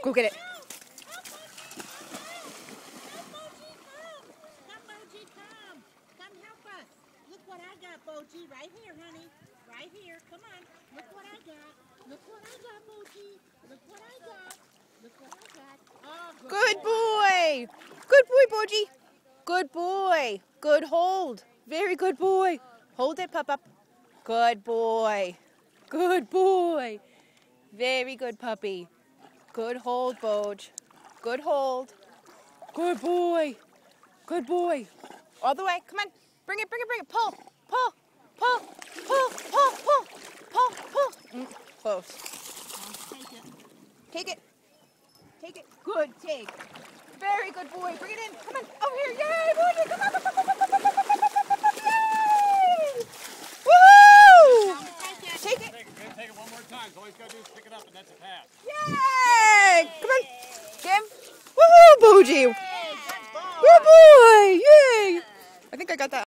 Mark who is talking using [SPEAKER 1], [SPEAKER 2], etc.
[SPEAKER 1] Go get it.
[SPEAKER 2] Come help us. Look what I got, Boji. Right here, honey. Right here. Come on. Look what I got. Look what I got, Boji. Look what I got. Look what I got. Oh,
[SPEAKER 1] Good boy. Good boy, Boji. Good boy. Good hold. Very good boy. Hold it, Pup. Good boy. Good boy. Very good puppy. Good hold, Boj. Good hold. Good boy. Good boy. All the way. Come on. Bring it, bring it, bring it. Pull. Pull. Pull. Pull. Pull. Pull. Pull. Pull. Close.
[SPEAKER 2] Take it.
[SPEAKER 1] Take it. Take it. Good take. Very good boy. Bring it in. Come on. Over here. Yay, Boji. Come on. Yay! Woo! Take it.
[SPEAKER 3] Take it one more time. So all he's got to do is pick it up, and that's a pass.
[SPEAKER 1] Yay! Come on. Kim. Woohoo, Boji. Good boy. Yay. I think I got that.